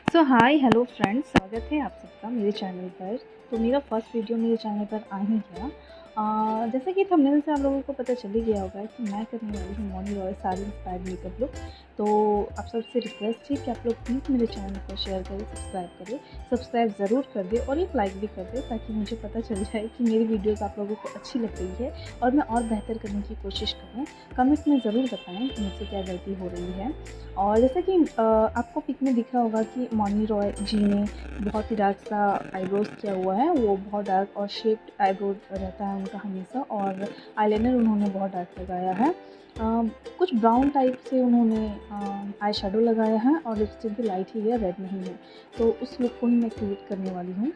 सो hi hello friends, स्वागत है आप सबका मेरे चैनल पर। तो मेरा फर्स्ट वीडियो मेरे चैनल पर आ ही गया। जैसा कि थंबनेल से आप लोगों को पता चल ही गया होगा कि मैं करने वाली हूँ morning royal sari inspired makeup look. तो आप सबसे रिक्वेस्ट है कि आप लोग प्लीज़ मेरे चैनल को शेयर करें, सब्सक्राइब करें। सब्सक्राइब ज़रूर कर दें और एक लाइक भी कर दें ताकि मुझे पता चल जाए कि मेरी वीडियोज़ आप लोगों को अच्छी लग रही है और मैं और बेहतर करने की कोशिश करूँ। कमेंट्स में ज़रूर बताएँ कि मुझसे क्या गलती हो रही है। और जैसा कि आपको पिक में दिख रहा होगा कि मौनी रॉय जी ने बहुत ही डार्क सा आईब्रोज किया हुआ है। वो बहुत डार्क और शेप्ड आईब्रो रहता है उनका हमेशा, और आईलाइनर उन्होंने बहुत डार्क लगाया है। कुछ ब्राउन टाइप से उन्होंने आई शेडो लगाया है और लिपस्टिक भी लाइट ही है, रेड नहीं है। तो उस लुक को ही मैं क्रिएट करने वाली हूँ।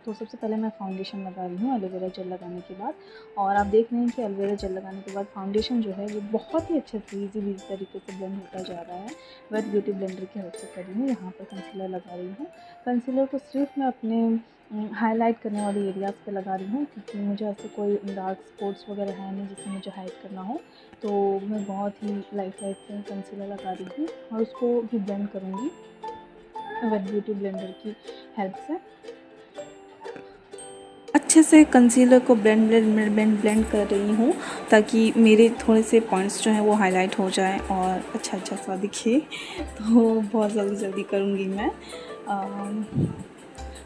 तो सबसे पहले मैं फाउंडेशन लगा रही हूँ एलोवेरा जेल लगाने के बाद। और आप देख रहे हैं कि एलोवेरा जेल लगाने के बाद फाउंडेशन जो है वो बहुत ही अच्छे से ईजी तरीके से ब्लेंड होता जा रहा है। वेट ब्यूटी ब्लेंडर की हेल्प से कर रही हूँ। यहाँ पर कंसीलर लगा रही हूँ। कंसीलर को सिर्फ मैं अपने हाईलाइट करने वाली एरियाज़ पे लगा रही हूँ, क्योंकि मुझे ऐसे कोई डार्क स्पॉट्स वगैरह है नहीं जिससे मुझे हाइड करना हो। तो मैं बहुत ही लाइट से कंसीलर लगा रही हूँ और उसको भी ब्लेंड करूँगी वेट ब्यूटी ब्लेंडर की हेल्प से। अच्छे से कंसीलर को ब्लेंड कर रही हूँ ताकि मेरे थोड़े से पॉइंट्स जो हैं वो हाईलाइट हो जाए और अच्छा सा दिखे। तो बहुत जल्दी करूँगी मैं।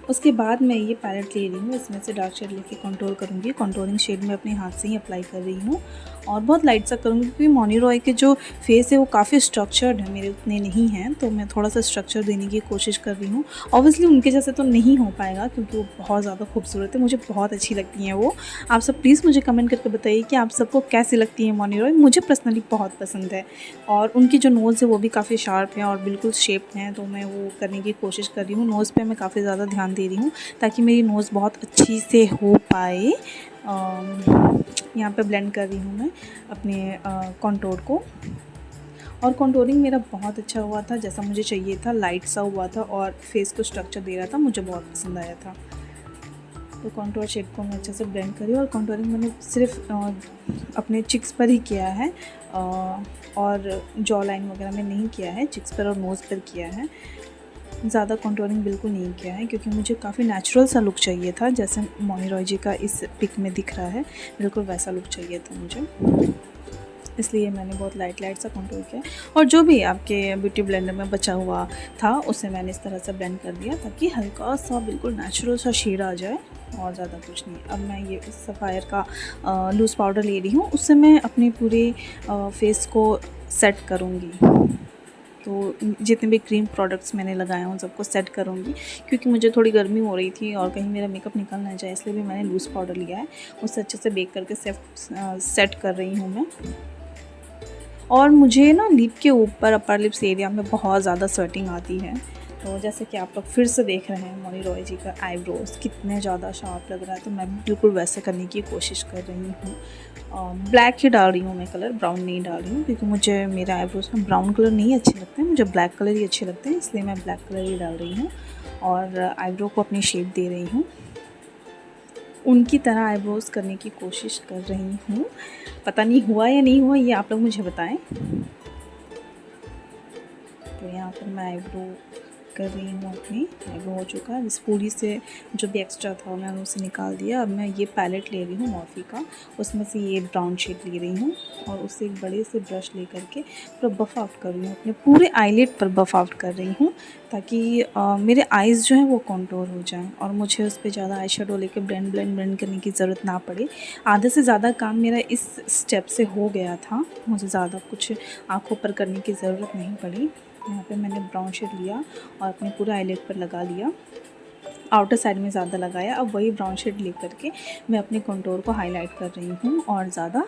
उसके बाद मैं ये पैलेट ले रही हूँ, इसमें से डार्क शेड लेके कंट्रोल करूँगी। कंट्रोलिंग शेड में अपने हाथ से ही अप्लाई कर रही हूँ और बहुत लाइट सा करूँगी, क्योंकि मौनी रॉय के जो फेस है वो काफ़ी स्ट्रक्चर्ड है, मेरे उतने नहीं हैं। तो मैं थोड़ा सा स्ट्रक्चर देने की कोशिश कर रही हूँ। ऑब्वियसली उनके जैसे तो नहीं हो पाएगा क्योंकि वो बहुत ज़्यादा खूबसूरत है, मुझे बहुत अच्छी लगती हैं वो। आप सब प्लीज़ मुझे कमेंट करके बताइए कि आप सबको कैसी लगती है मौनी रॉय। मुझे पर्सनली बहुत पसंद है और उनकी जो नोज़ है वो भी काफ़ी शार्प है और बिल्कुल शेप्ड हैं। तो मैं वो करने की कोशिश कर रही हूँ। नोज़ पे मैं काफ़ी ज़्यादा ध्यान दे रही हूँ ताकि मेरी नोज़ बहुत अच्छी से हो पाए। यहाँ पे ब्लेंड कर रही हूँ मैं अपने कंटूर को। और कंटूरिंग मेरा बहुत अच्छा हुआ था, जैसा मुझे चाहिए था, लाइट सा हुआ था और फेस को स्ट्रक्चर दे रहा था, मुझे बहुत पसंद आया था। तो कंटूर शेड को मैं अच्छे से ब्लेंड करी और कंटूरिंग मैंने सिर्फ अपने चिक्स पर ही किया है और जॉ लाइन वगैरह में नहीं किया है, चिक्स पर और नोज़ पर किया है। ज़्यादा कंटूरिंग बिल्कुल नहीं किया है क्योंकि मुझे काफ़ी नेचुरल सा लुक चाहिए था, जैसे मौनी रॉय जी का इस पिक में दिख रहा है, बिल्कुल वैसा लुक चाहिए था मुझे। इसलिए मैंने बहुत लाइट सा कंटूर किया और जो भी आपके ब्यूटी ब्लेंडर में बचा हुआ था उसे मैंने इस तरह से ब्लेंड कर दिया ताकि हल्का सा बिल्कुल नेचुरल सा शेड आ जाए और ज़्यादा कुछ नहीं। अब मैं ये सफ़ायर का लूज़ पाउडर ले रही हूँ, उससे मैं अपने पूरे फेस को सेट करूँगी। तो जितने भी क्रीम प्रोडक्ट्स मैंने लगाए हैं उन सबको सेट करूँगी, क्योंकि मुझे थोड़ी गर्मी हो रही थी और कहीं मेरा मेकअप निकल ना जाए, इसलिए भी मैंने लूज़ पाउडर लिया है। उससे अच्छे से बेक करके सेट कर रही हूँ मैं। और मुझे ना लिप के ऊपर अपर लिप्स एरिया में बहुत ज़्यादा स्वेटिंग आती है। तो जैसे कि आप लोग फिर से देख रहे हैं मौनी रॉय जी का आईब्रोज कितने ज़्यादा शार्प लग रहा है, तो मैं बिल्कुल वैसे करने की कोशिश कर रही हूँ। ब्लैक ही डाल रही हूँ मैं कलर, ब्राउन नहीं डाल रही हूँ, क्योंकि मुझे मेरे आईब्रोज में ब्राउन कलर नहीं अच्छे लगते हैं, मुझे ब्लैक कलर ही अच्छे लगते हैं, इसलिए मैं ब्लैक कलर ही डाल रही हूँ और आईब्रो को अपनी शेप दे रही हूँ। उनकी तरह आईब्रोज करने की कोशिश कर रही हूँ। पता नहीं हुआ या नहीं हुआ, ये आप लोग मुझे बताएं। तो यहाँ पर मैं आईब्रो कर रही हूँ, अपनी आईब्रो हो चुका है। इस पूरी से जो भी एक्स्ट्रा था मैंने उसे निकाल दिया। अब मैं ये पैलेट ले रही हूँ मॉर्फी का, उसमें से ये ब्राउन शेड ले रही हूँ और उससे एक बड़े से ब्रश ले करके पूरा बफ आउट कर रही हूँ, अपने पूरे आईलिड पर बफ आउट कर रही हूँ ताकि मेरे आइज़ जो हैं वो कॉन्टूर हो जाएं और मुझे उस पर ज़्यादा आई शेडो लेके ब्लेंड करने की ज़रूरत ना पड़े। आधे से ज़्यादा काम मेरा इस स्टेप से हो गया था, मुझे ज़्यादा कुछ आँखों पर करने की ज़रूरत नहीं पड़ी। यहाँ पे मैंने ब्राउन शेड लिया और अपने पूरे आईलिड पर लगा लिया, आउटर साइड में ज़्यादा लगाया। अब वही ब्राउन शेड लेकर के मैं अपने कंटूर को हाईलाइट कर रही हूँ और ज़्यादा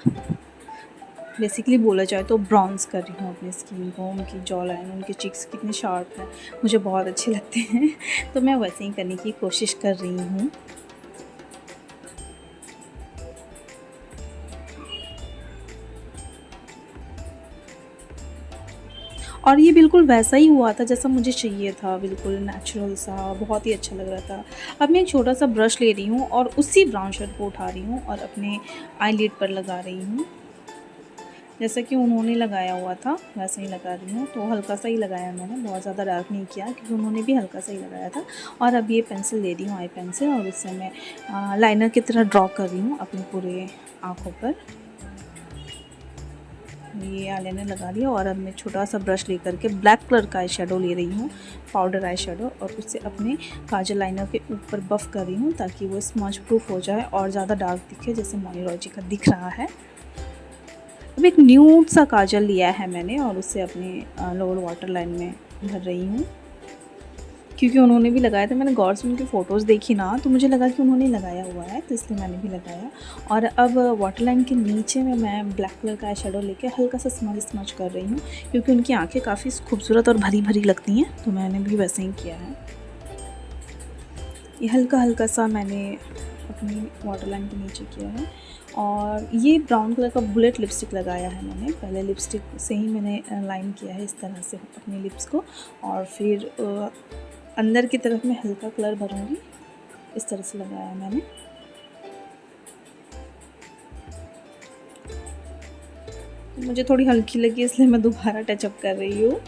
बेसिकली बोला जाए तो ब्राउन्स कर रही हूँ अपनी स्किन को। उनकी जॉ लाइन, उनके चिक्स कितने शार्प हैं, मुझे बहुत अच्छे लगते हैं तो मैं वैसे ही करने की कोशिश कर रही हूँ। और ये बिल्कुल वैसा ही हुआ था जैसा मुझे चाहिए था, बिल्कुल नेचुरल सा, बहुत ही अच्छा लग रहा था। अब मैं एक छोटा सा ब्रश ले रही हूँ और उसी ब्राउन शेड को उठा रही हूँ और अपने आईलिड पर लगा रही हूँ। जैसा कि उन्होंने लगाया हुआ था वैसे ही लगा रही हूँ। तो हल्का सा ही लगाया मैंने, बहुत ज़्यादा डार्क नहीं किया क्योंकि उन्होंने भी हल्का सा ही लगाया था। और अब ये पेंसिल ले रही हूँ, आई पेंसिल, और उससे मैं लाइनर की तरह ड्रॉ कर रही हूँ अपने पूरे आँखों पर। ये आईलाइनर लगा लिया और अब मैं छोटा सा ब्रश लेकर के ब्लैक कलर का आई शेडो ले रही हूँ, पाउडर आई शेडो, और उससे अपने काजल लाइनर के ऊपर बफ़ कर रही हूँ ताकि वो स्मज प्रूफ हो जाए और ज़्यादा डार्क दिखे जैसे मॉनी रॉय जी का दिख रहा है। अब एक न्यूड सा काजल लिया है मैंने और उससे अपने लोअर वाटर लाइन में भर रही हूँ क्योंकि उन्होंने भी लगाया था। मैंने गौर से उनकी फ़ोटोज़ देखी ना तो मुझे लगा कि उन्होंने लगाया हुआ है, तो इसलिए मैंने भी लगाया। और अब वाटर लाइन के नीचे में मैं ब्लैक कलर का आई शेडो लेके हल्का सा स्मच कर रही हूँ क्योंकि उनकी आंखें काफ़ी खूबसूरत और भरी भरी लगती हैं, तो मैंने भी वैसे ही किया है। ये हल्का हल्का सा मैंने अपनी वाटर लाइन के नीचे किया है। और ये ब्राउन कलर का बुलेट लिपस्टिक लगाया है मैंने। पहले लिपस्टिक से ही मैंने लाइन किया है इस तरह से अपने लिप्स को, और फिर अंदर की तरफ मैं हल्का कलर भरूंगी, इस तरह से लगाया है मैंने। तो मुझे थोड़ी हल्की लगी इसलिए मैं दोबारा टचअप कर रही हूँ।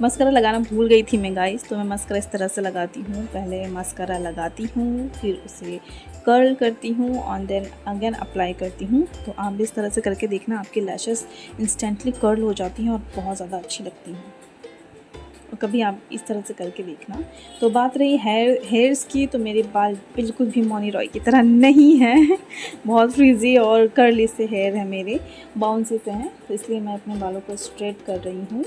मस्करा लगाना भूल गई थी मैं गाइस, तो मैं मस्करा इस तरह से लगाती हूँ। पहले मस्करा लगाती हूँ, फिर उसे कर्ल करती हूँ और देन अगेन अप्लाई करती हूँ। तो आप भी इस तरह से करके देखना, आपकी लैशेस इंस्टेंटली कर्ल हो जाती हैं और बहुत ज़्यादा अच्छी लगती हैं। और कभी आप इस तरह से करके देखना। तो बात रही हेयर्स की, तो मेरे बाल बिल्कुल भी मॉनी रॉय की तरह नहीं है बहुत फ्रीजी और कर्ली से हेयर है मेरे, बाउंसी से हैं, तो इसलिए मैं अपने बालों को स्ट्रेट कर रही हूँ।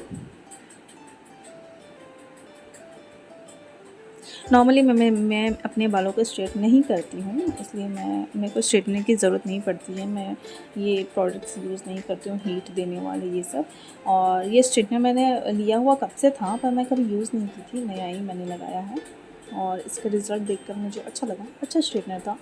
नॉर्मली मैं अपने बालों को स्ट्रेट नहीं करती हूँ, इसलिए मेरे को स्ट्रेटनर की ज़रूरत नहीं पड़ती है। मैं ये प्रोडक्ट्स यूज़ नहीं करती हूँ हीट देने वाले ये सब। और ये स्ट्रेटनर मैंने लिया हुआ कब से था पर मैं कभी यूज़ नहीं की थी, नया ही मैंने लगाया है और इसका रिज़ल्ट देखकर मुझे अच्छा लगा, अच्छा स्ट्रेटनर था।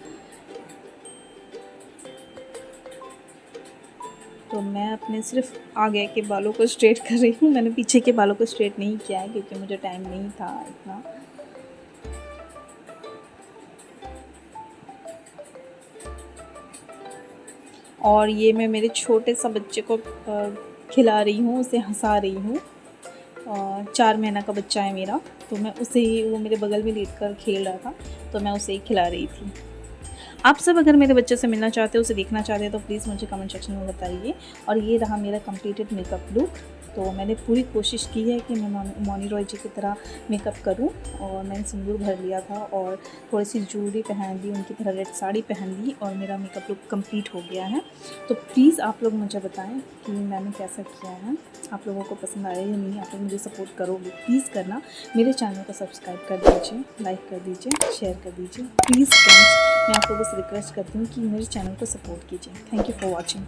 तो मैं अपने सिर्फ आगे के बालों को स्ट्रेट कर रही हूँ, मैंने पीछे के बालों को स्ट्रेट नहीं किया है क्योंकि मुझे टाइम नहीं था इतना। और ये मैं मेरे छोटे सा बच्चे को खिला रही हूँ, उसे हंसा रही हूँ। 4 महीना का बच्चा है मेरा, तो मैं उसे ही, वो मेरे बगल में लेट कर खेल रहा था तो मैं उसे ही खिला रही थी। आप सब अगर मेरे बच्चे से मिलना चाहते हो, उसे देखना चाहते हो तो प्लीज़ मुझे कमेंट सेक्शन में बताइए। और ये रहा मेरा कंप्लीटेड मेकअप लुक। तो मैंने पूरी कोशिश की है कि मैं मॉनी रॉय जी की तरह मेकअप करूं, और मैंने सिंदूर भर लिया था और थोड़ी सी ज्वेलरी पहन ली, उनकी तरह रेड साड़ी पहन ली और मेरा मेकअप लुक कंप्लीट हो गया है। तो प्लीज़ आप लोग मुझे बताएं कि मैंने कैसा किया है, आप लोगों को पसंद आया या नहीं। आप लोग मुझे सपोर्ट करोगे, प्लीज़ करना। मेरे चैनल को सब्सक्राइब कर दीजिए, लाइक कर दीजिए, शेयर कर दीजिए प्लीज़ फ्रेंड्स। मैं आप लोगों से रिक्वेस्ट करती हूँ कि मेरे चैनल को सपोर्ट कीजिए। Thank you for watching.